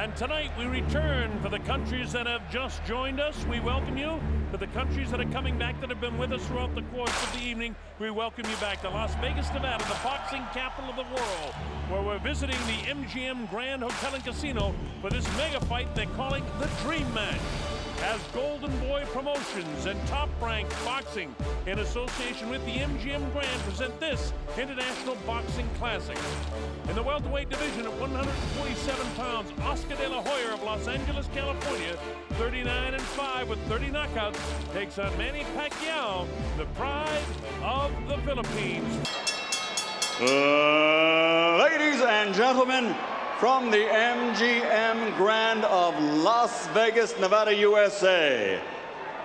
And tonight we return for the countries that have just joined us. We welcome you. For the countries that are coming back that have been with us throughout the course of the evening, we welcome you back to Las Vegas, Nevada, the boxing capital of the world, where we're visiting the MGM Grand Hotel and Casino for this mega fight they're calling the Dream Match. As Golden Boy Promotions and Top Rank Boxing, in association with the MGM Grand, present this International Boxing Classic. In the welterweight division at 147 pounds, Oscar De La Hoya of Los Angeles, California, 39-5 with 30 knockouts, takes on Manny Pacquiao, the pride of the Philippines. Ladies and gentlemen, from the MGM Grand of Las Vegas, Nevada, USA,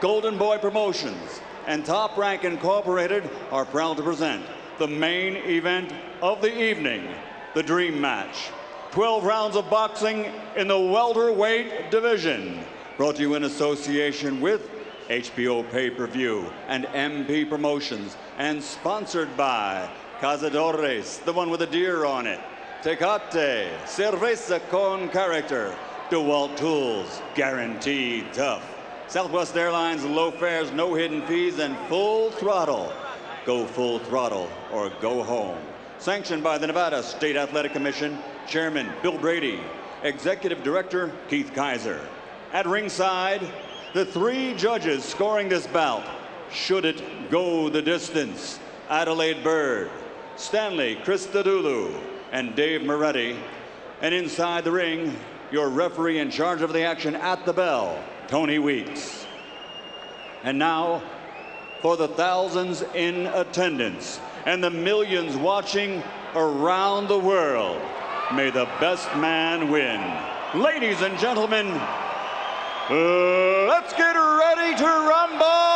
Golden Boy Promotions and Top Rank Incorporated are proud to present the main event of the evening, the Dream Match. 12 rounds of boxing in the welterweight division. Brought to you in association with HBO Pay-Per-View and MP Promotions, and sponsored by Cazadores, the one with the deer on it, Tecate, Cerveza con Character, DeWalt Tools, guaranteed tough. Southwest Airlines, low fares, no hidden fees, and full throttle. Go full throttle or go home. Sanctioned by the Nevada State Athletic Commission, Chairman Bill Brady, Executive Director Keith Kaiser. At ringside, the three judges scoring this bout. Should it go the distance? Adelaide Bird, Stanley Christodoulou, and Dave Moretti. And inside the ring, your referee in charge of the action at the bell, Tony Weeks. And now, for the thousands in attendance and the millions watching around the world, may the best man win. Ladies and gentlemen, let's get ready to rumble!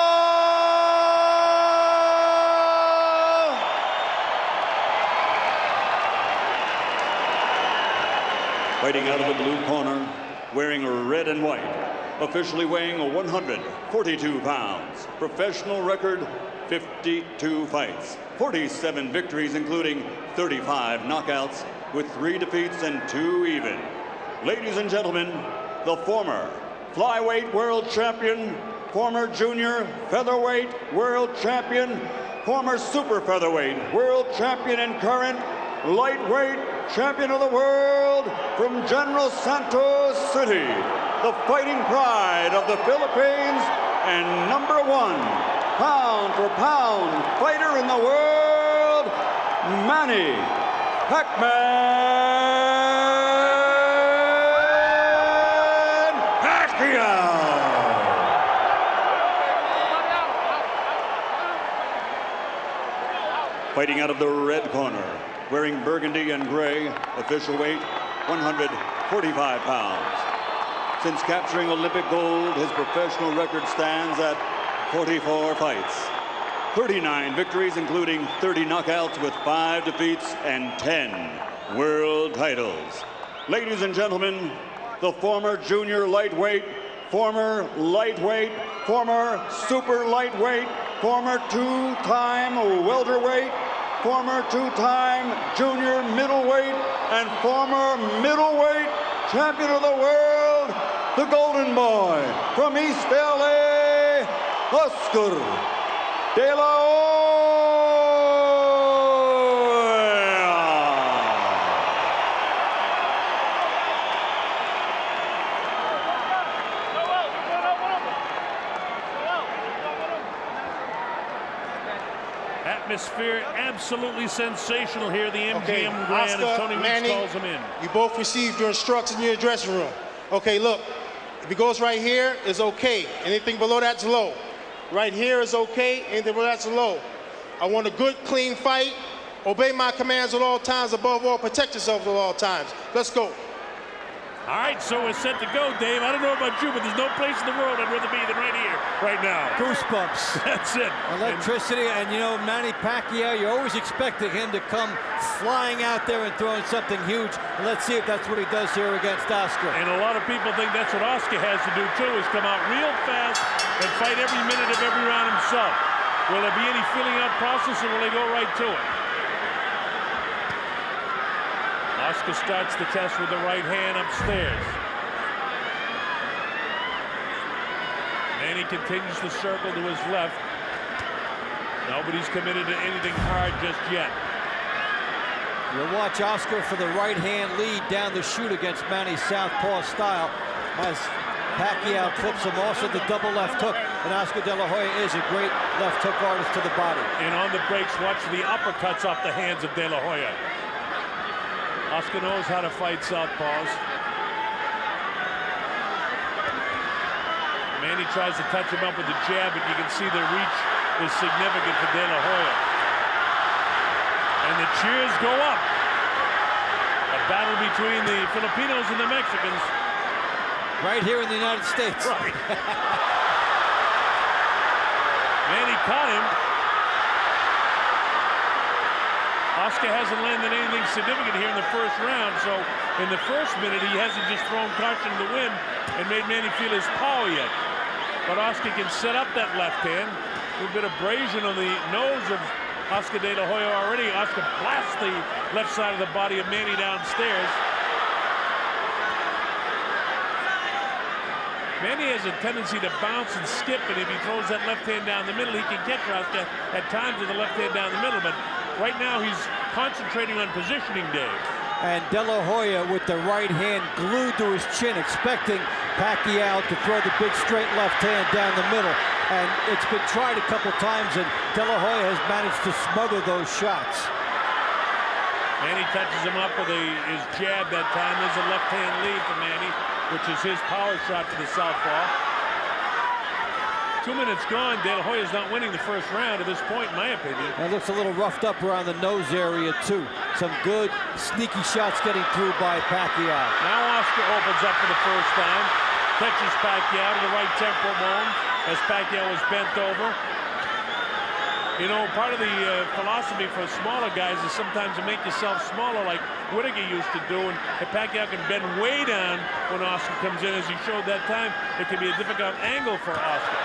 Fighting out of the blue corner, wearing red and white, officially weighing 142 pounds, professional record 52 fights, 47 victories including 35 knockouts with 3 defeats and 2 even. Ladies and gentlemen, the former flyweight world champion, former junior featherweight world champion, former super featherweight world champion, and current lightweight champion of the world from General Santos City, the fighting pride of the Philippines and #1 pound-for-pound fighter in the world, Manny Pacman Pacquiao. Fighting out of the red corner, wearing burgundy and gray, official weight 145 pounds. Since capturing Olympic gold, his professional record stands at 44 fights, 39 victories including 30 knockouts with 5 defeats and 10 world titles. Ladies and gentlemen, the former junior lightweight, former lightweight, former super lightweight, former 2-time welterweight, former 2-time junior middleweight, and former middleweight champion of the world, the Golden Boy from East LA, Oscar De La Hoya. Atmosphere absolutely sensational here. The MGM Grand, as Tony Weeks calls them in. You both received your instructions in your dressing room. Okay, look, if it goes right here, it's okay. Anything below that's low. Right here is okay, anything below that's low. I want a good, clean fight. Obey my commands at all times. Above all, protect yourself at all times. Let's go. All right, so we're set to go, Dave. I don't know about you, but there's no place in the world I'd rather be than right here, right now. Goosebumps. That's it. Electricity, and you know, Manny Pacquiao, you're always expecting him to come flying out there and throwing something huge. And let's see if that's what he does here against Oscar. And a lot of people think that's what Oscar has to do, too, is come out real fast and fight every minute of every round himself. Will there be any filling out process, or will they go right to it? Oscar starts the test with the right hand upstairs. Manny continues to circle to his left. Nobody's committed to anything hard just yet. You'll watch Oscar for the right-hand lead down the chute against Manny's southpaw style as Pacquiao clips him. Also the double left hook, and Oscar De La Hoya is a great left hook artist to the body. And on the breaks, watch the uppercuts off the hands of De La Hoya. Oscar knows how to fight southpaws. Manny tries to touch him up with the jab, but you can see the reach is significant for De La Hoya. And the cheers go up. A battle between the Filipinos and the Mexicans. Right here in the United States. Right. Manny caught him. Oscar hasn't landed anything significant here in the first round, so in the first minute he hasn't just thrown caution to the wind and made Manny feel his power yet. But Oscar can set up that left hand. A little bit of abrasion on the nose of Oscar De La Hoya already. Oscar blasts the left side of the body of Manny downstairs. Manny has a tendency to bounce and skip, and if he throws that left hand down the middle, he can catch Oscar at times with the left hand down the middle. But right now he's concentrating on positioning, Dave. And De La Hoya with the right hand glued to his chin, expecting Pacquiao to throw the big straight left hand down the middle. And it's been tried a couple times, and De La Hoya has managed to smother those shots. Manny touches him up with his jab that time. There's a left hand lead for Manny, which is his power shot to the southpaw. 2 minutes gone. De La Hoya's not winning the first round at this point, in my opinion. It looks a little roughed up around the nose area, too. Some good, sneaky shots getting through by Pacquiao. Now Oscar opens up for the first time. Catches Pacquiao to the right temporal bone as Pacquiao is bent over. You know, part of the philosophy for smaller guys is sometimes to make yourself smaller, like Whittaker used to do, and if Pacquiao can bend way down when Oscar comes in, as he showed that time, it can be a difficult angle for Oscar.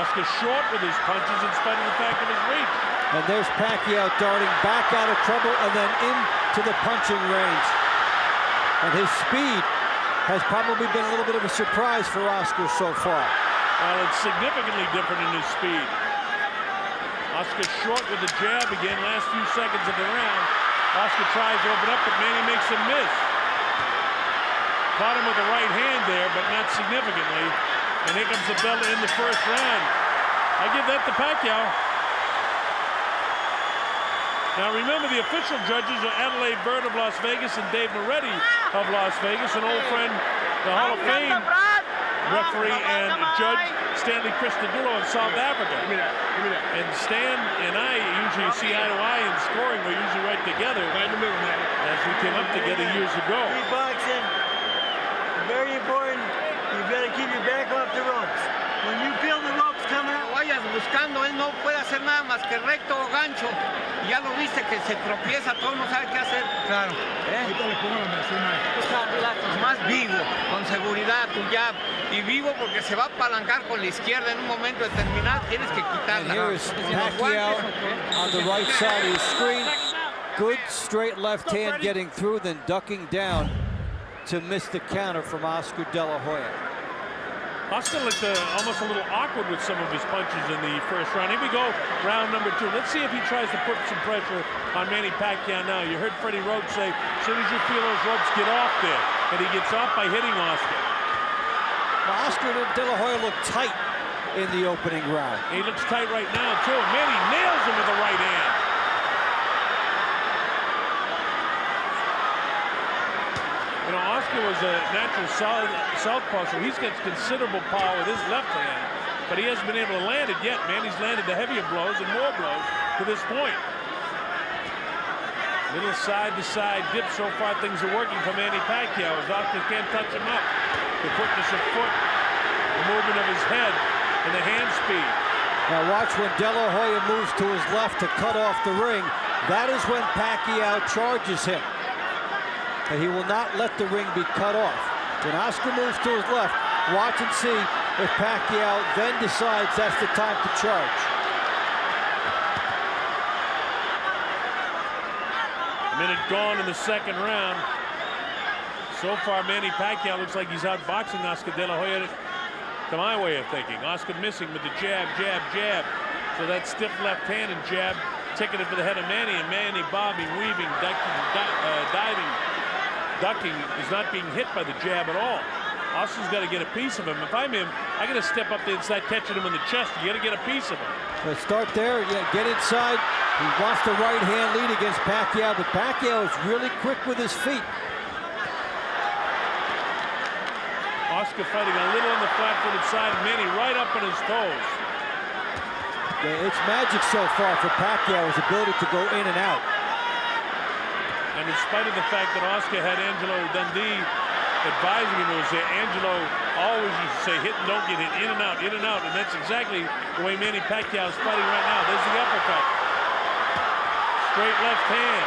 Oscar's short with his punches in spite of the fact of his reach. And there's Pacquiao darting back out of trouble and then into the punching range. And his speed has probably been a little bit of a surprise for Oscar so far. Well, it's significantly different in his speed. Oscar short with the jab again, last few seconds of the round. Oscar tries to open up, but Manny makes him miss. Caught him with the right hand there, but not significantly. And here comes the bell to end the first round. I give that to Pacquiao. Now remember, the official judges are Adelaide Bird of Las Vegas and Dave Moretti of Las Vegas, an old friend, the Hall of Fame referee and judge Stanley Christodoulou of South Africa. And Stan and I usually see eye to eye in scoring. We're usually right together. Right in the middle, man. As we came up together years ago. Boxing, very important. You've got to keep your back off the ropes. When you feel the ropes coming out, vayas buscando, él no puede hacer nada más que recto o gancho. Ya lo viste que se tropieza, todo no sabe qué hacer. Claro. ahorita le pongo la medicina. Más vivo, con seguridad, tu jab. Y vivo porque se va a apalancar con la izquierda en un momento determinado. Tienes que And quitarla. here is Pacquiao on the right side of the screen. Good straight left hand getting through, then ducking down to miss the counter from Oscar De La Hoya. Oscar looked almost a little awkward with some of his punches in the first round. Here we go, round number 2. Let's see if he tries to put some pressure on Manny Pacquiao now. You heard Freddie Roach say, as soon as you feel those ropes get off there, and he gets off by hitting Oscar. Well, Oscar De La Hoya looked tight in the opening round. He looks tight right now, too. Manny nails him with the right hand. You know, Oscar was a natural southpaw, so he's got considerable power with his left hand, but he hasn't been able to land it yet. Manny's landed the heavier blows and more blows to this point. Little side-to-side dip. So far, things are working for Manny Pacquiao as Oscar can't touch him up. The quickness of foot, the movement of his head, and the hand speed. Now watch when De La Hoya moves to his left to cut off the ring. That is when Pacquiao charges him. And he will not let the ring be cut off. When Oscar moves to his left, watch and see if Pacquiao then decides that's the time to charge. Minute gone in the second round. So far, Manny Pacquiao looks like he's outboxing Oscar De La Hoya. to my way of thinking. Oscar missing with the jab, jab, jab. So that stiff left hand and jab ticketed for the head of Manny, and Manny bobbing, weaving, diving, ducking, is not being hit by the jab at all. Oscar's got to get a piece of him. If I'm him, I got to step up the inside, catching him in the chest. You got to get a piece of him. Let's start there. Yeah, get inside. He wants the right hand lead against Pacquiao, but Pacquiao is really quick with his feet. Oscar fighting a little on the flat-footed side. Manny right up on his toes. Yeah, it's magic so far for Pacquiao, his ability to go in and out. And in spite of the fact that Oscar had Angelo Dundee advising him, it was Angelo always used to say hit and don't get hit, in and out, and that's exactly the way Manny Pacquiao is fighting right now. There's the uppercut. Straight left hand.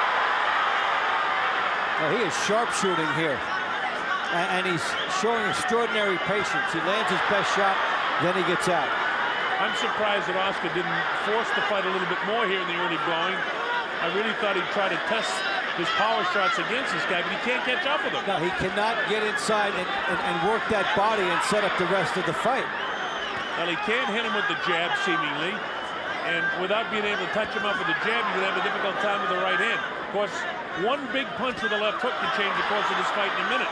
Well, he is sharpshooting here, and he's showing extraordinary patience. He lands his best shot, then he gets out. I'm surprised that Oscar didn't force the fight a little bit more here in the early going. I really thought he'd try to test his power shots against this guy, but he can't catch up with him. No, he cannot get inside and work that body and set up the rest of the fight. Well, he can't hit him with the jab, seemingly, and without being able to touch him up with the jab, you're going to have a difficult time with the right hand. Of course, one big punch with the left hook can change the course of this fight in a minute.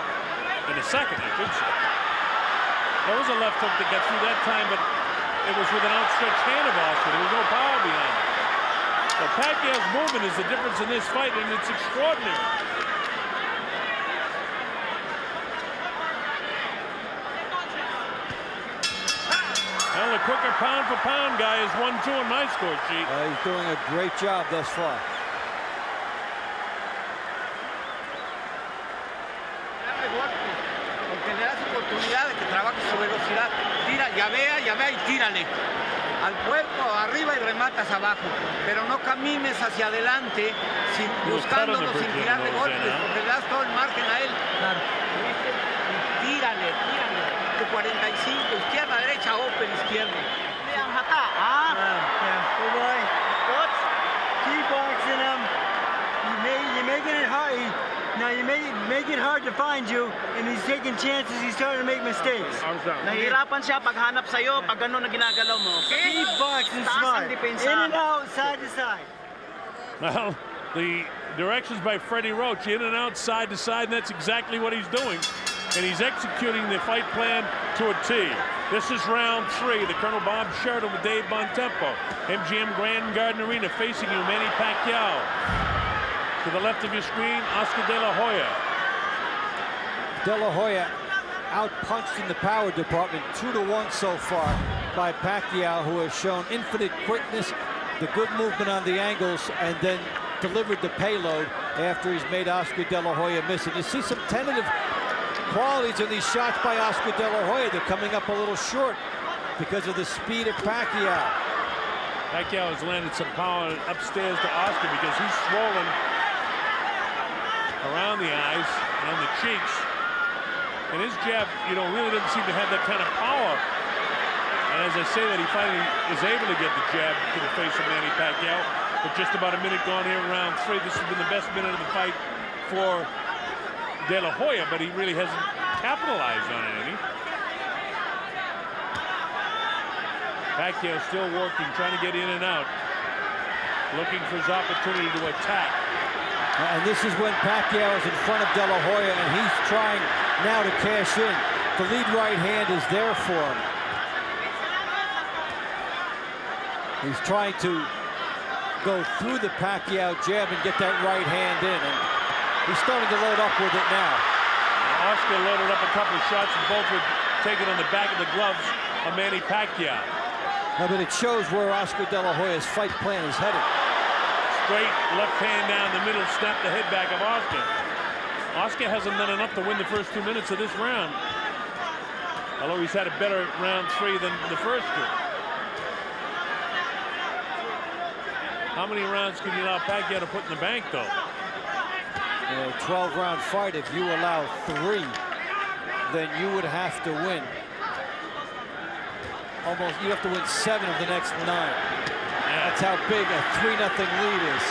In a second, I should say. There was a left hook that got through that time, but it was with an outstretched hand of Oscar. There was no power behind it. So Pacquiao's movement is the difference in this fight, and it's extraordinary. Well, the quicker pound-for-pound guy is 1-2 on my score sheet. He's doing a great job thus far. Porque le das oportunidad de que trabaje su velocidad. Tira, llavea y tírale. Al cuerpo, arriba y rematas abajo. Pero no camines hacia adelante buscándolo sin tirarle golpes, porque le das todo el margen a él. Claro. Y tírale. De 45, izquierda, derecha, open, izquierda. Good boy. What? Keep boxing him. You're making it hard. Now you make it hard to find you, and he's taking chances. He's starting to make mistakes. Nahihirapan siya paghanap sa'yo pag gano'n na ginagalaw mo. Keep boxing smart. In and out, side to side. Well, the directions by Freddie Roach, in and out, side to side, and that's exactly what he's doing. And he's executing the fight plan to a T. This is round 3. The Colonel Bob Sheridan with Dave Bontempo. MGM Grand Garden Arena facing you, Manny Pacquiao. To the left of your screen, Oscar De La Hoya. De La Hoya out-punched in the power department, 2-1 so far by Pacquiao, who has shown infinite quickness, the good movement on the angles, and then delivered the payload after he's made Oscar De La Hoya miss. And you see some tentative qualities in these shots by Oscar De La Hoya. They're coming up a little short because of the speed of Pacquiao. Pacquiao has landed some power upstairs to Oscar because he's swollen around the eyes and on the cheeks. And his jab, really doesn't seem to have that kind of power. And as I say that, he finally is able to get the jab to the face of Manny Pacquiao. With just about a minute gone here in round 3. This has been the best minute of the fight for De La Hoya, but he really hasn't capitalized on it any. Pacquiao still working, trying to get in and out. Looking for his opportunity to attack. And this is when Pacquiao is in front of De La Hoya, and he's trying now to cash in. The lead right hand is there for him. He's trying to go through the Pacquiao jab and get that right hand in. And he's starting to load up with it now. Oscar loaded up a couple of shots, and both were taken on the back of the gloves of Manny Pacquiao. No, but it shows where Oscar De La Hoya's fight plan is headed. Straight left hand down the middle, snap the head back of Oscar. Oscar hasn't done enough to win the first 2 minutes of this round. Although he's had a better round 3 than the first 2. How many rounds can you allow Pacquiao to put in the bank, though? A 12-round fight, if you allow 3, then you would have to win. You have to win 7 of the next 9. That's how big a 3-0 lead is.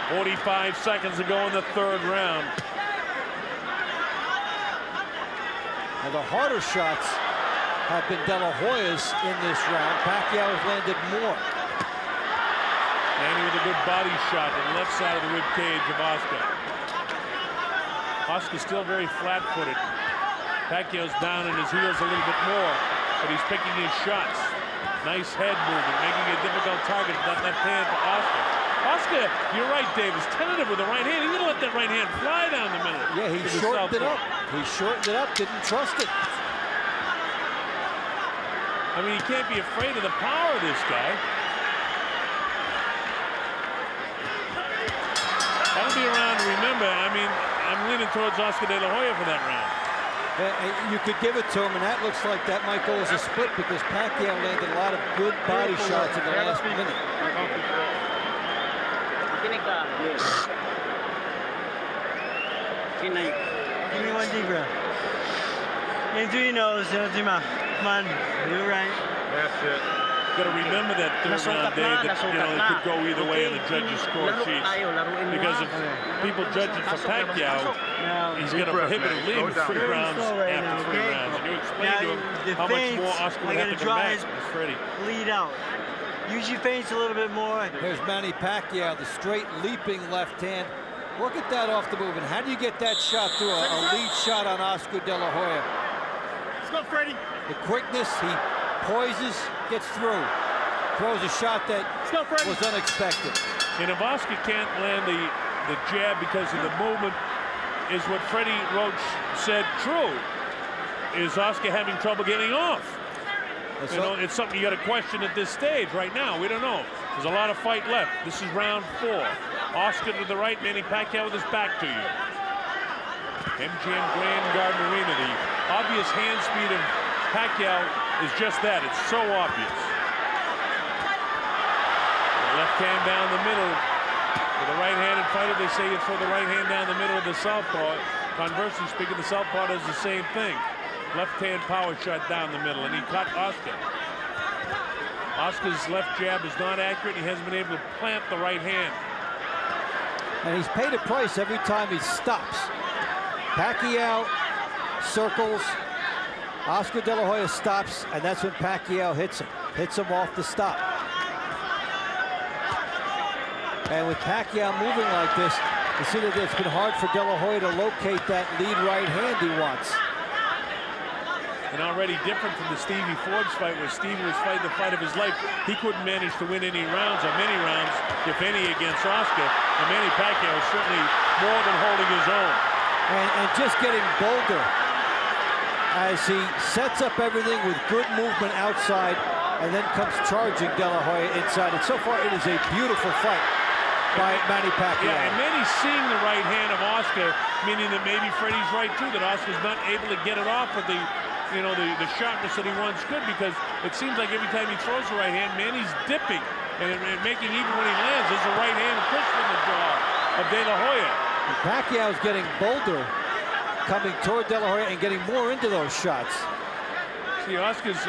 .45 seconds to go in the 3rd round. Now the harder shots have been De La Hoya's in this round. Pacquiao has landed more. Manny with a good body shot to the left side of the rib cage of Oscar. Oscar's still very flat-footed. Pacquiao's down in his heels a little bit more, but he's picking his shots. Nice head movement, making it a difficult target with that left hand for Oscar. Oscar, you're right, Dave, is tentative with the right hand. He's going to let that right hand fly down the middle. Yeah, he shortened it up. He shortened it up, didn't trust it. I mean, he can't be afraid of the power of this guy. That'll be a round to remember. I mean, I'm leaning towards Oscar De La Hoya for that round. You could give it to him, and that looks like that might go as a split because Pacquiao landed a lot of good body shots in the last minute. Give me one deep breath. In through your nose, out through your mouth. Come on, do it right. That's it. Got to remember that third round, Dave, that it could go either way in the judges' score sheets. Because if people judge it for Pacquiao, he's going to prohibitive leave 3 rounds after 3 rounds. And you explain to him how much more Oscar would have to come back. Freddie. Lead out. Use your feints a little bit more. Here's Manny Pacquiao, the straight leaping left hand. Look at that off the move. And how do you get that shot through a lead shot on Oscar De La Hoya? Let's go, Freddie. The quickness, he poises, gets through. Throws a shot that was unexpected. And if Oscar can't land the jab because of the movement, is what Freddie Roach said true? Is Oscar having trouble getting off? You know, it's something you got to question at this stage right now. We don't know. There's a lot of fight left. This is round 4. Oscar to the right, Manny Pacquiao with his back to you. MGM Grand Garden Arena. The obvious hand speed of Pacquiao is just that. It's so obvious. The left hand down the middle. For the right-handed fighter, they say you throw the right hand down the middle of the southpaw. Conversely speaking, the southpaw does the same thing. Left-hand power shot down the middle, and he caught Oscar. Oscar's left jab is not accurate. He hasn't been able to plant the right hand. And he's paid a price every time he stops. Pacquiao circles. Oscar De La Hoya stops, and that's when Pacquiao hits him. Hits him off the stop. And with Pacquiao moving like this, you see that it's been hard for De La Hoya to locate that lead right hand he wants. And already different from the Stevie Forbes fight, where Stevie was fighting the fight of his life. He couldn't manage to win any rounds, or many rounds, if any, against Oscar. And Manny Pacquiao is certainly more than holding his own. And just getting bolder as he sets up everything with good movement outside and then comes charging De La Hoya inside. And so far, it is a beautiful fight by Manny Pacquiao. Yeah, and Manny's seeing the right hand of Oscar, meaning that maybe Freddie's right, too, that Oscar's not able to get it off with the sharpness that he once could, because it seems like every time he throws the right hand, Manny's dipping and making, even when he lands, there's a right hand push from the jaw of De La Hoya. And Pacquiao's getting bolder, coming toward De La Hoya and getting more into those shots. See, Oscar's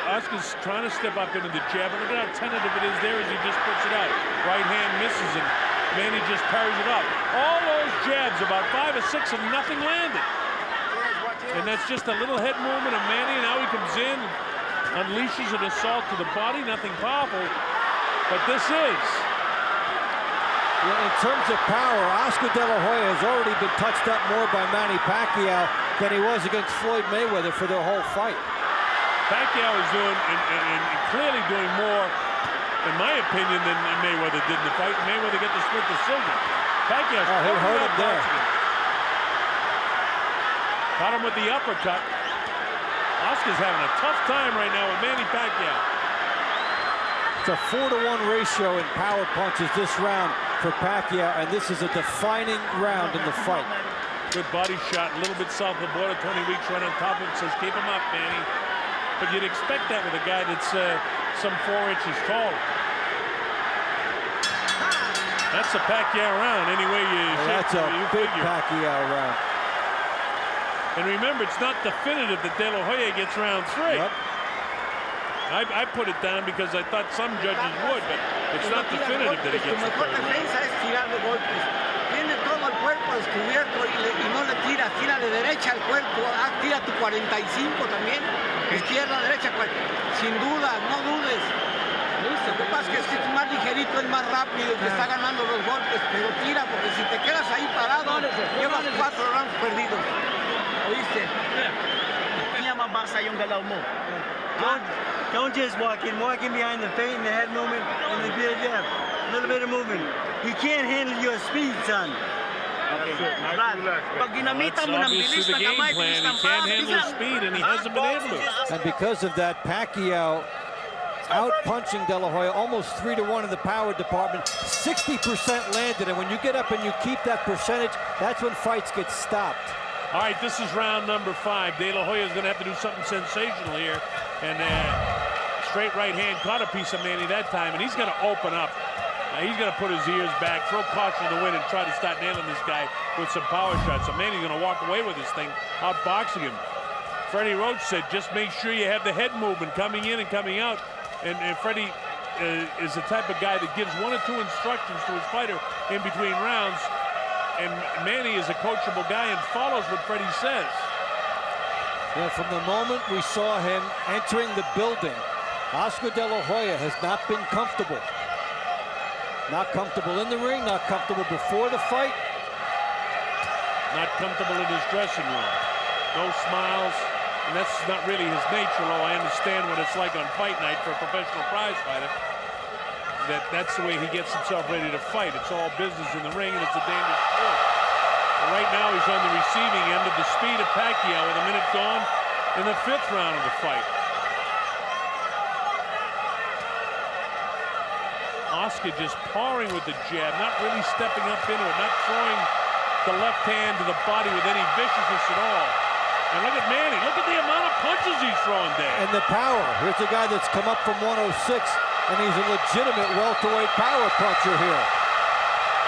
trying to step up into the jab, and look at how tentative it is there as he just puts it out. Right hand misses, and Manny just parries it up. All those jabs, about 5 or 6, and nothing landed. And that's just a little head movement of Manny, and now he comes in, unleashes an assault to the body, nothing powerful, but this is. Yeah, in terms of power, Oscar De La Hoya has already been touched up more by Manny Pacquiao than he was against Floyd Mayweather for their whole fight. Pacquiao is doing, and clearly doing more, in my opinion, than Mayweather did in the fight. Mayweather got the split decision. Pacquiao he hurt him there. Caught him with the uppercut. Oscar's having a tough time right now with Manny Pacquiao. It's a 4-to-1 ratio in power punches this round for Pacquiao, and this is a defining round in the fight. Good body shot, a little bit south of the border. Tony Weeks right on top of him, says, keep him up, Manny. But you'd expect that with a guy that's some 4 inches tall. That's a Pacquiao round, anyway you That's a big Pacquiao round. And remember, it's not definitive that De La Hoya gets round 3. Yep. I put it down because I thought some judges would, but it's not definitive that he gets the third round. Defensa es tirarle golpes. Tiene todo el cuerpo de descubierto y no le tiras, tírale derecha al cuerpo, tira tu 45 también, izquierda, derecha, sin duda, no dudes. Lo que pasa es que es más ligerito, es más rápido, que está ganando los golpes, pero tira, porque si te quedas ahí parado, llevas 4 rounds perdidos. ¿Oíste? Kaya mabasa yung galaw mo. Don't just walk in behind the feint and the head movement and the bit of jab. A little bit of movement. He can't handle your speed, son. Brad, pag ginamitan mo ng bilis Obviously, the ng game kamay, plan, bilis he ng can't paa, handle his speed, and he hasn't been able to. And because of that, Pacquiao out-punching De La Hoya almost 3-1 in the power department. 60% landed, and when you get up and you keep that percentage, that's when fights get stopped. All right, this is round number 5. De La Hoya is going to have to do something sensational here. And straight right hand caught a piece of Manny that time, and he's going to open up. He's going to put his ears back, throw caution to the wind, and try to start nailing this guy with some power shots. So Manny's going to walk away with this thing, outboxing him. Freddie Roach said, just make sure you have the head movement coming in and coming out. And Freddie is the type of guy that gives 1 or 2 instructions to his fighter in between rounds. And Manny is a coachable guy and follows what Freddie says. Yeah, from the moment we saw him entering the building, Oscar De La Hoya has not been comfortable. Not comfortable in the ring, not comfortable before the fight. Not comfortable in his dressing room. No smiles, and that's not really his nature, though I understand what it's like on fight night for a professional prize fighter. That's the way he gets himself ready to fight. It's all business in the ring, and it's a dangerous sport. Right now, he's on the receiving end of the speed of Pacquiao with a minute gone in the 5th round of the fight. Oscar just pouring with the jab, not really stepping up into it, not throwing the left hand to the body with any viciousness at all. And look at Manny. Look at the amount of punches he's throwing there. And the power. Here's a guy that's come up from 106, and he's a legitimate welterweight power puncher here.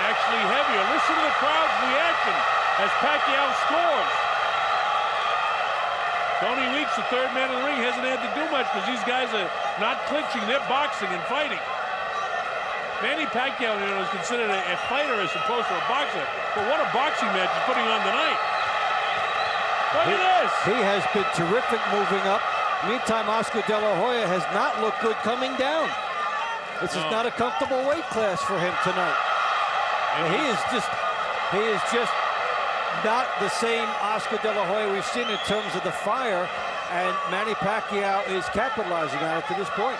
Actually heavier. Listen to the crowd's reaction as Pacquiao scores. Tony Weeks, the 3rd man in the ring, hasn't had to do much because these guys are not clinching. They're boxing and fighting. Manny Pacquiao, is considered a fighter as opposed to a boxer. But what a boxing match he's putting on tonight. Look at this. He has been terrific moving up. Meantime, Oscar De La Hoya has not looked good coming down. This is not a comfortable weight class for him tonight. And he is just not the same Oscar De La Hoya we've seen in terms of the fire, and Manny Pacquiao is capitalizing on it to this point.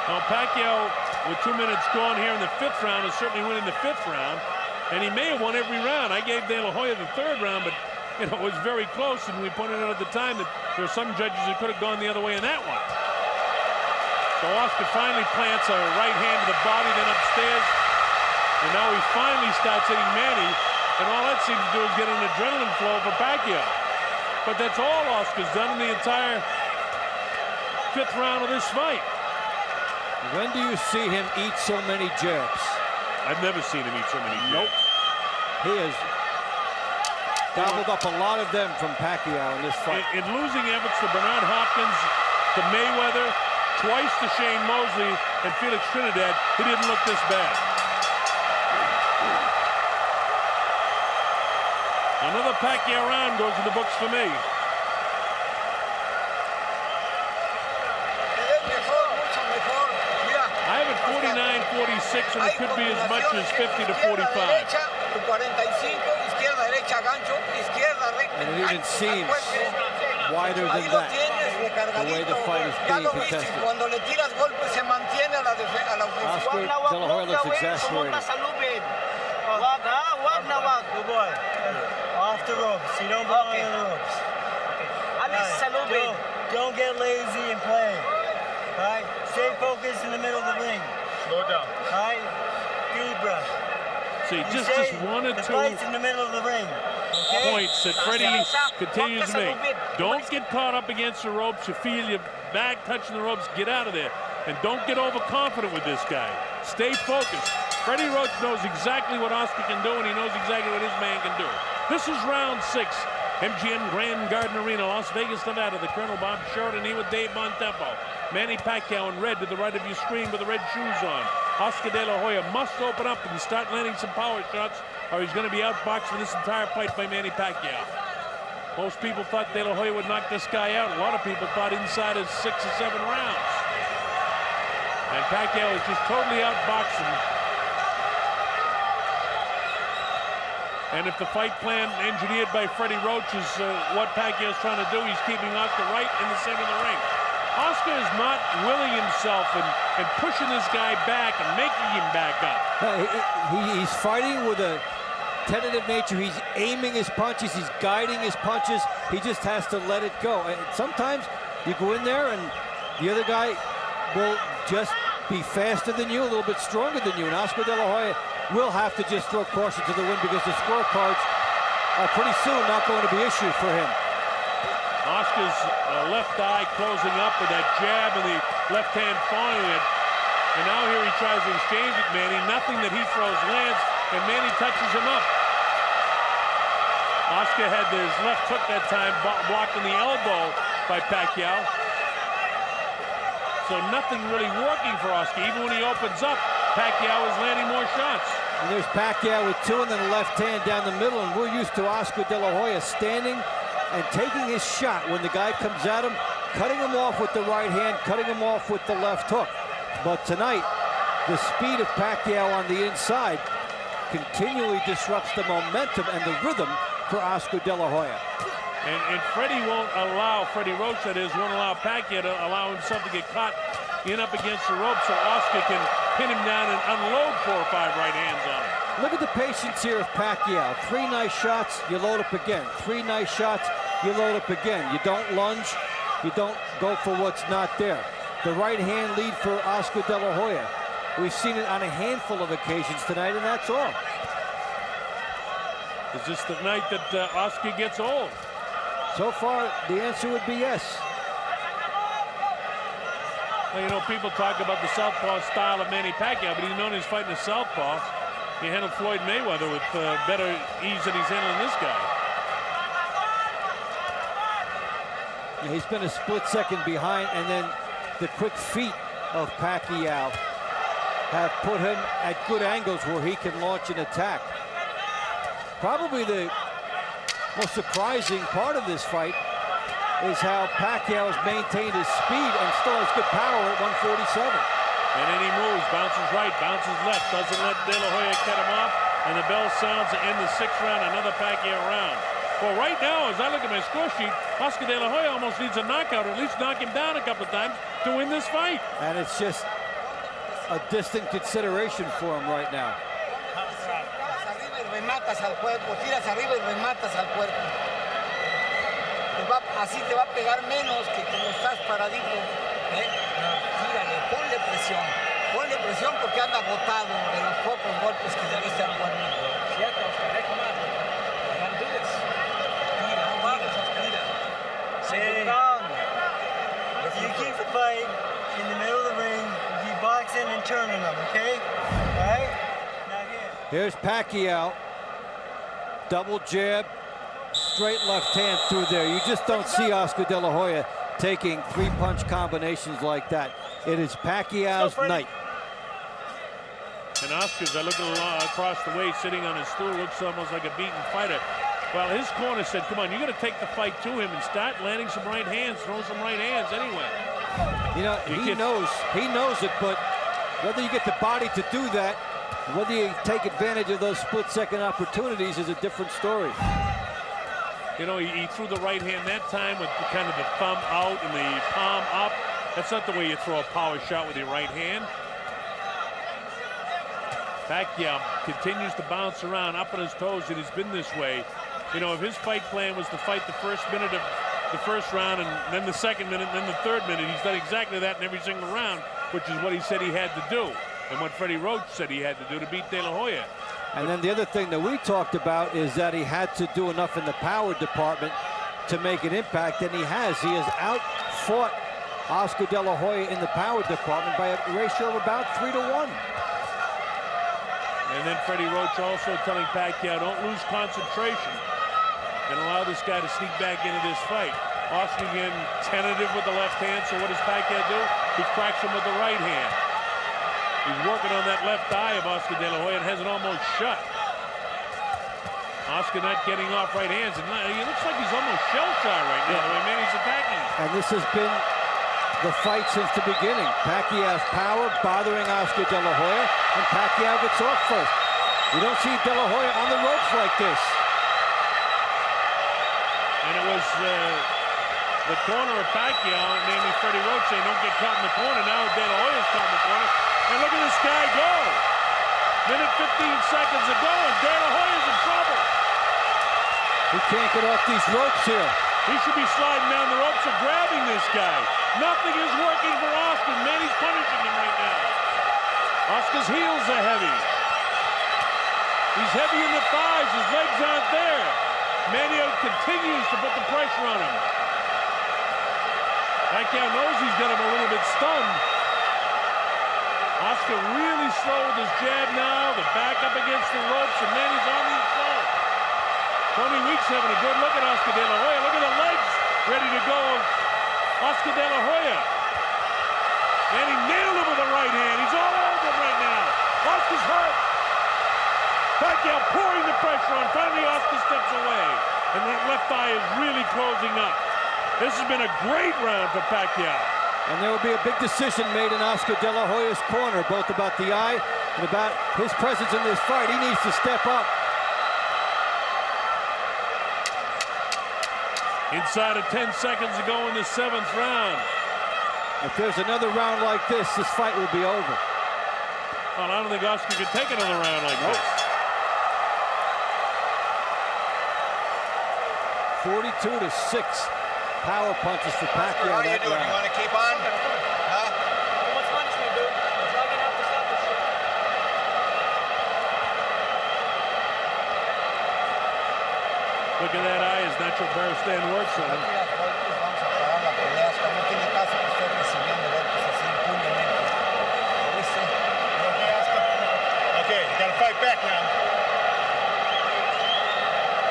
Well, Pacquiao, with 2 minutes gone here in the 5th round, is certainly winning the 5th round, and he may have won every round. I gave De La Hoya the 3rd round, but it was very close, and we pointed out at the time that there are some judges who could have gone the other way in that one. So Oscar finally plants a right hand to the body, then upstairs, and now he finally starts hitting Manny, and all that seems to do is get an adrenaline flow for Pacquiao. But that's all Oscar's done in the entire 5th round of this fight. When do you see him eat so many jabs? I've never seen him eat so many jabs. Nope. He has gobbled up a lot of them from Pacquiao in this fight. In losing efforts to Bernard Hopkins, to Mayweather, twice to Shane Mosley, and Felix Trinidad, he didn't look this bad. Another Pacquiao round goes in the books for me. I have it 49-46, and it could be as much as 50-45. And it even seems wider than that, the way the fight is being contested. Oscar De La Hoya looks exasperated. Good boy. Off the ropes. You don't belong on the ropes. Don't get lazy and play. All right? Stay focused in the middle of the ring. Slow down. All right? Deep breath. See, just 1 or 2 fight's in the middle of the ring. Okay? points that Freddie continues to make. Don't get caught up against the ropes. You feel your back touching the ropes, get out of there. And don't get overconfident with this guy. Stay focused. Freddie Roach knows exactly what Oscar can do, and he knows exactly what his man can do. This is round 6. MGM Grand Garden Arena, Las Vegas, Nevada. The Colonel Bob Sheridan here with Dave Bontempo. Manny Pacquiao in red to the right of your screen with the red shoes on. Oscar De La Hoya must open up and start landing some power shots or he's going to be outboxed for this entire fight by Manny Pacquiao. Most people thought De La Hoya would knock this guy out. A lot of people thought inside of 6 or 7 rounds. And Pacquiao is just totally outboxing. And if the fight plan engineered by Freddie Roach is what Pacquiao's trying to do, he's keeping Oscar right in the center of the ring. Oscar is not willing himself and pushing this guy back and making him back up. He's fighting with a tentative nature. He's aiming his punches. He's guiding his punches. He just has to let it go. And sometimes you go in there and the other guy will just be faster than you, a little bit stronger than you. And Oscar De La Hoya will have to just throw caution to the wind because the scorecards are pretty soon not going to be issued for him. Oscar's left eye closing up with that jab and the left hand following it. And now here he tries to exchange it, Manny. Nothing that he throws lands, and Manny touches him up. Oscar had his left hook that time blocked in the elbow by Pacquiao. So nothing really working for Oscar. Even when he opens up, Pacquiao is landing more shots. And there's Pacquiao with 2 and then a left hand down the middle, and we're used to Oscar De La Hoya standing and taking his shot when the guy comes at him, cutting him off with the right hand, cutting him off with the left hook. But tonight, the speed of Pacquiao on the inside continually disrupts the momentum and the rhythm for Oscar De La Hoya. And Freddie won't allow, Freddie Roach that is, won't allow Pacquiao to allow himself to get caught in up against the rope so Oscar can pin him down and unload 4 or 5 right hands on him. Look at the patience here of Pacquiao. 3 nice shots, you load up again. 3 nice shots, you load up again. You don't lunge, you don't go for what's not there. The right hand lead for Oscar De La Hoya. We've seen it on a handful of occasions tonight, and that's all. Is this the night that Oscar gets old? So far, the answer would be yes. Well, you know, people talk about the southpaw style of Manny Pacquiao, but he's known as fighting a southpaw. He handled Floyd Mayweather with better ease than he's handling this guy. Yeah, he's been a split second behind, and then the quick feet of Pacquiao have put him at good angles where he can launch an attack. Probably the most surprising part of this fight is how Pacquiao has maintained his speed and still has good power at 147. And then he moves, bounces right, bounces left, doesn't let De La Hoya cut him off, and the bell sounds to end the 6th round, another Pacquiao round. Well, right now, as I look at my score sheet, Oscar De La Hoya almost needs a knockout, or at least knock him down a couple of times to win this fight. And it's just a distant consideration for him right now. Rematas al cuerpo, tiras arriba y rematas al cuerpo. Así te va a pegar menos que como estás paradito. Tírale, ponle presión porque anda agotado de los pocos golpes que le diste al cuerpo. Cierto, Oscar, come on. You gotta do this. Tira. Hey, down. If you keep the fight in the middle of the ring, you keep boxing and turning them, okay? All right? Now here. Here's Pacquiao. Double jab, straight left hand through there. You just don't see Oscar De La Hoya taking 3-punch combinations like that. It is Pacquiao's night. And Oscar's, I look across the way, sitting on his stool, looks almost like a beaten fighter. Well, his corner said, come on, you got to take the fight to him and start landing some right hands, throw some right hands anyway. You know, he knows it, but whether you get the body to do that, whether you take advantage of those split-second opportunities is a different story. You know, he threw the right hand that time with kind of the thumb out and the palm up. That's not the way you throw a power shot with your right hand. Pacquiao continues to bounce around up on his toes, and he's been this way. You know, if his fight plan was to fight the first minute of the first round and then the second minute and then the third minute, he's done exactly that in every single round, which is what he said he had to do. And what Freddie Roach said he had to do to beat De La Hoya. And then the other thing that we talked about is that he had to do enough in the power department to make an impact, and he has. He has outfought Oscar De La Hoya in the power department by a ratio of about 3-1. And then Freddie Roach also telling Pacquiao, don't lose concentration and allow this guy to sneak back into this fight. Oscar again tentative with the left hand, so what does Pacquiao do? He cracks him with the right hand. He's working on that left eye of Oscar De La Hoya and has it almost shut. Oscar not getting off right hands. And it looks like he's almost shell-shot right now, the way Manny's attacking. And this has been the fight since the beginning. Pacquiao's power bothering Oscar De La Hoya, and Pacquiao gets off first. You don't see De La Hoya on the ropes like this. And it was the corner of Pacquiao, namely Freddie Roach, saying don't get caught in the corner. Now De La Hoya's caught in the corner. And look at this guy go. Minute 15 seconds ago, and De La Hoya's in trouble. He can't get off these ropes here. He should be sliding down the ropes or grabbing this guy. Nothing is working for Oscar. Manny's punishing him right now. Oscar's heels are heavy. He's heavy in the thighs. His legs aren't there. Manny continues to put the pressure on him. Pacquiao knows he's got him a little bit stunned. Oscar really slow with his jab now. The back up against the ropes, and Manny's on the inside. Tony Weeks having a good look at Oscar De La Hoya. Look at the legs ready to go of Oscar De La Hoya. Manny nailed him with the right hand. He's all over him right now. Oscar's hurt. Pacquiao pouring the pressure on. Finally, Oscar steps away. And that left eye is really closing up. This has been a great round for Pacquiao. And there will be a big decision made in Oscar De La Hoya's corner, both about the eye and about his presence in this fight. He needs to step up. Inside of 10 seconds to go in the 7th round. If there's another round like this fight will be over. Well, I don't think Oscar can take another round like this. 42-6 power punches for Pacquiao. What are you doing? You want to keep on? Huh? What's punishment, dude? It's not gonna have to stop this shit. Look at that eye as natural Barristan works on him. Vamos a parar la pelea. Hasta no tiene caso que esté recibiendo golpes así impunemente. ¿Lo viste? Okay, you gotta fight back now.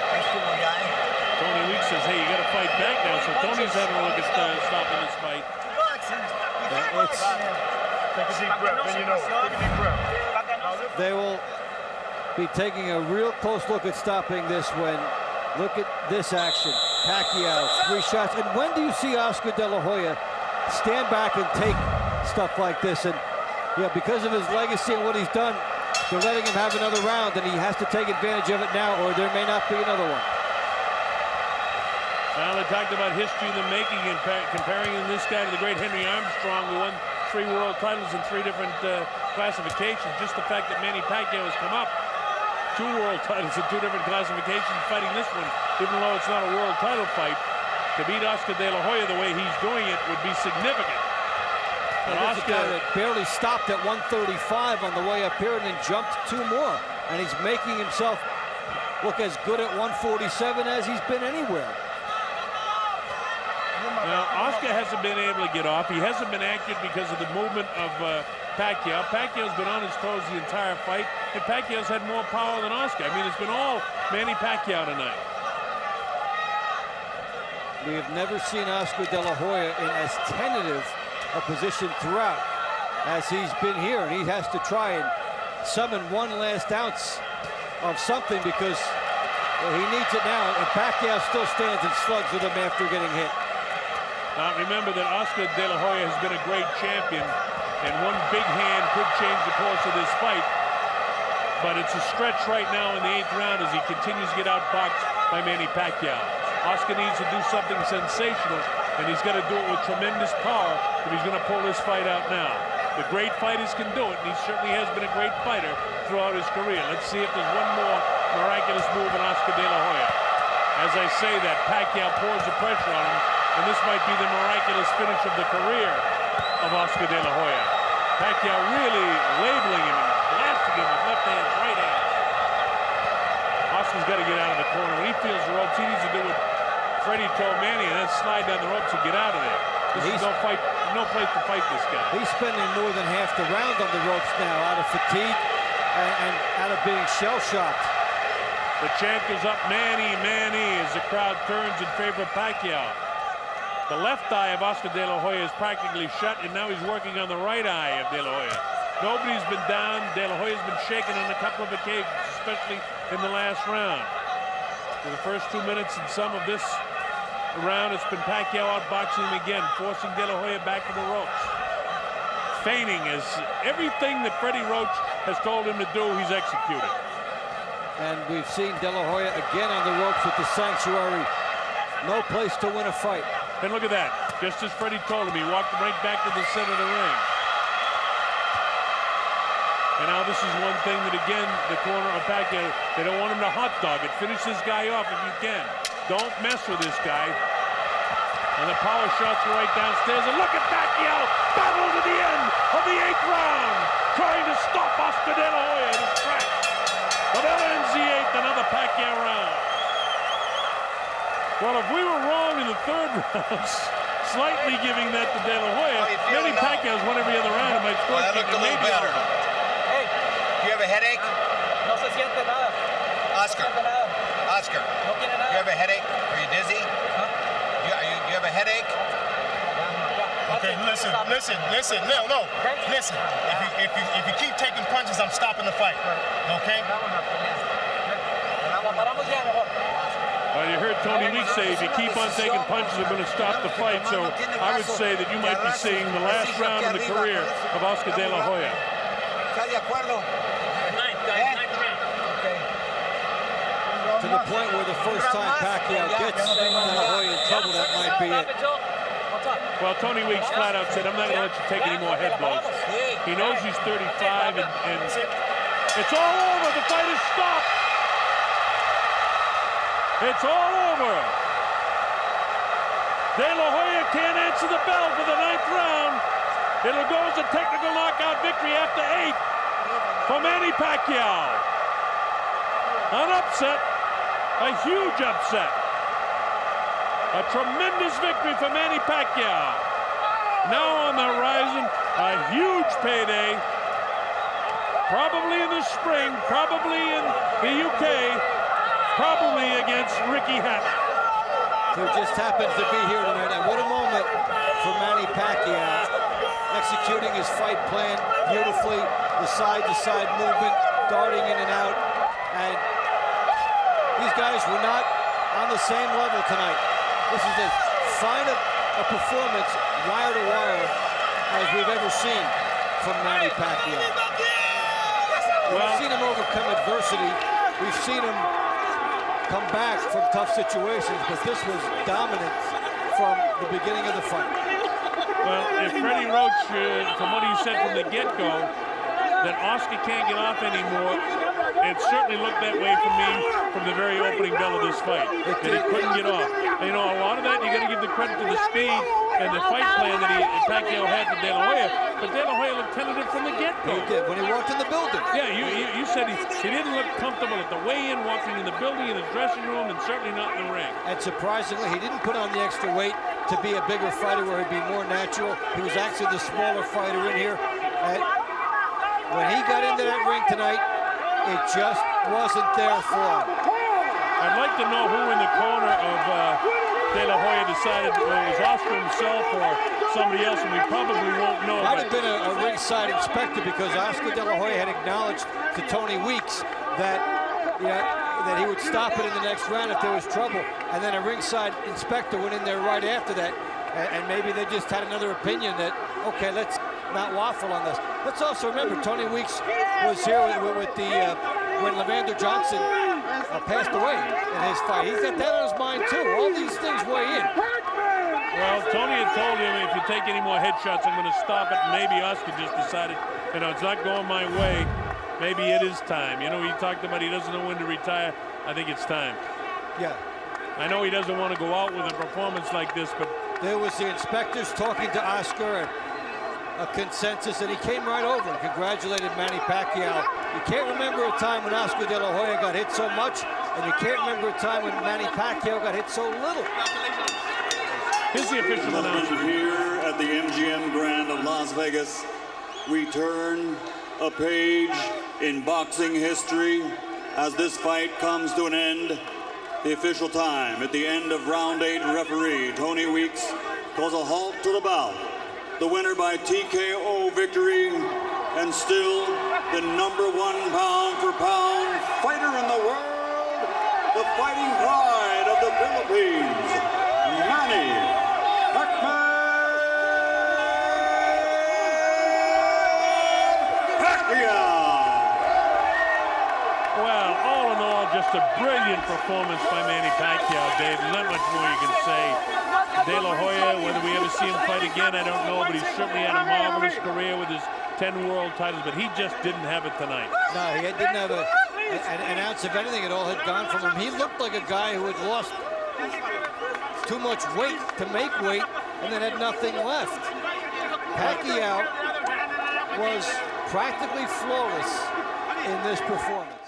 Ahí estuvo ya, Tony Weeks says, hey, you got to fight back now. So Tony's having a look at stopping this fight. Take a deep breath, then you know. Take a deep breath. They will be taking a real close look at stopping this when, look at this action. Pacquiao, 3 shots. And when do you see Oscar De La Hoya stand back and take stuff like this? And yeah, because of his legacy and what he's done, they're letting him have another round, and he has to take advantage of it now, or there may not be another one. Well, they talked about history in the making and comparing this guy to the great Henry Armstrong, who won 3 world titles in 3 different classifications. Just the fact that Manny Pacquiao has come up 2 world titles in 2 different classifications, fighting this one, even though it's not a world title fight, to beat Oscar De La Hoya the way he's doing it would be significant. And Oscar, a guy that barely stopped at 135 on the way up here and then jumped 2 more. And he's making himself look as good at 147 as he's been anywhere. Now, Oscar hasn't been able to get off. He hasn't been accurate because of the movement of Pacquiao. Pacquiao's been on his toes the entire fight, and Pacquiao's had more power than Oscar. I mean, it's been all Manny Pacquiao tonight. We have never seen Oscar De La Hoya in as tentative a position throughout as he's been here, and he has to try and summon 1 last ounce of something because he needs it now, and Pacquiao still stands and slugs with him after getting hit. Now, remember that Oscar De La Hoya has been a great champion, and one big hand could change the course of this fight. But it's a stretch right now in the 8th round as he continues to get outboxed by Manny Pacquiao. Oscar needs to do something sensational, and he's got to do it with tremendous power if he's going to pull this fight out now. The great fighters can do it, and he certainly has been a great fighter throughout his career. Let's see if there's one more miraculous move in Oscar De La Hoya. As I say that, Pacquiao pours the pressure on him, and this might be the miraculous finish of the career of Oscar De La Hoya. Pacquiao really labeling him and blasting him with left hand, right hand. Oscar's got to get out of the corner. When he feels the ropes, he needs to do what Freddie told Manny, and then slide down the ropes and get out of there. This is no place to fight this guy. He's spending more than half the round on the ropes now out of fatigue and out of being shell-shocked. The chant goes up, Manny, Manny, as the crowd turns in favor of Pacquiao. The left eye of Oscar De La Hoya is practically shut, and now he's working on the right eye of De La Hoya. Nobody's been down. De La Hoya's been shaken on a couple of occasions, especially in the last round. For the first 2 minutes and some of this round, it's been Pacquiao outboxing him again, forcing De La Hoya back to the ropes. Feigning is everything that Freddie Roach has told him to do, he's executed. And we've seen De La Hoya again on the ropes with the sanctuary. No place to win a fight. And look at that. Just as Freddie told him, he walked right back to the center of the ring. And now this is one thing that, again, the corner of Pacquiao, they don't want him to hot dog it. Finish this guy off if you can. Don't mess with this guy. And the power shots are right downstairs. And look at Pacquiao, battle to the end of the 8th round, trying to stop Oscar De La Hoya in his tracks. But that ends the 8th, another Pacquiao round. Well, if we were wrong in the 3rd round, slightly giving that to De La Hoya, Manny Pacquiao's won every other round in my score. That looked a little better. Hey, Do you have a headache? no se siente nada. Oscar. No siente nada. Oscar. No tiene Do you nada. have a headache? Are you dizzy? Huh? Do you have a headache? Okay, listen. No. Listen. If you keep taking punches, I'm stopping the fight. Okay? La paramos ya mejor. Well, you heard Tony Weeks say if you keep on taking punches, they're going to stop the fight. So I would say that you might be seeing the last round of the career of Oscar De La Hoya. ¿Estás de acuerdo? To the point where the first time Pacquiao gets De La Hoya in trouble, that might be it. Well, Tony Weeks flat out said, I'm not going to let you take any more head blows. He knows he's 35, and it's all over. The fight is stopped. It's all over. De La Hoya can't answer the bell for the 9th round. It'll go as a technical knockout victory after 8 for Manny Pacquiao. An upset, a huge upset. A tremendous victory for Manny Pacquiao. Now on the horizon, a huge payday. Probably in the spring, probably in the UK, probably against Ricky Hatton. Who just happens to be here tonight. And what a moment for Manny Pacquiao, executing his fight plan beautifully, the side-to-side movement, darting in and out. And these guys were not on the same level tonight. This is as fine a performance, wire to wire, as we've ever seen from Manny Pacquiao. We've seen him overcome adversity. We've seen him come back from tough situations, but this was dominance from the beginning of the fight. Well, if Freddie Roach, from what he said from the get-go, that Oscar can't get off anymore, it certainly looked that way for me from the very opening bell of this fight, that he couldn't get off. And, you know, a lot of that, you got to give the credit to the speed and the fight plan that Pacquiao had for De La Hoya, but De La Hoya looked tentative from the get-go. He did, when he walked in the building. Yeah, you said he didn't look comfortable at the weigh-in, walking in the building, in the dressing room, and certainly not in the ring. And surprisingly, he didn't put on the extra weight to be a bigger fighter where he'd be more natural. He was actually the smaller fighter in here. And when he got into that ring tonight, it just wasn't there for him. I'd like to know who in the corner of De La Hoya decided whether it was Oscar himself or somebody else, and we probably won't know. Might have been a ringside inspector, because Oscar De La Hoya had acknowledged to Tony Weeks that that he would stop it in the next round if there was trouble, and then a ringside inspector went in there right after that, and maybe they just had another opinion that, okay, let's not waffle on this. Let's also remember Tony Weeks was here with the when Levander Johnson passed away in his fight. He's got that on his mind too. All these things weigh in. Well, Tony had told him, if you take any more headshots, I'm going to stop it. And maybe Oscar just decided, you know, it's not going my way. Maybe it is time. You know, he talked about he doesn't know when to retire. I think it's time. Yeah. I know he doesn't want to go out with a performance like this, but there was the inspectors talking to Oscar, and a consensus, and he came right over and congratulated Manny Pacquiao. You can't remember a time when Oscar De La Hoya got hit so much, and you can't remember a time when Manny Pacquiao got hit so little. Here's the official announcement. Here at the MGM Grand of Las Vegas, we turn a page in boxing history as this fight comes to an end. The official time at the end of round 8, referee Tony Weeks calls a halt to the bout. The winner by TKO victory, and still the #1 pound-for-pound fighter in the world, the fighting pride of the Philippines, Manny Pacman Pacquiao. Well, all in all, just a brilliant performance by Manny Pacquiao, Dave. Not much more you can say. De La Hoya, whether we ever see him fight again, I don't know, but he's certainly had a marvelous career with his 10 world titles, but he just didn't have it tonight. No, he didn't have an ounce of anything at all had gone from him. He looked like a guy who had lost too much weight to make weight and then had nothing left. Pacquiao was practically flawless in this performance.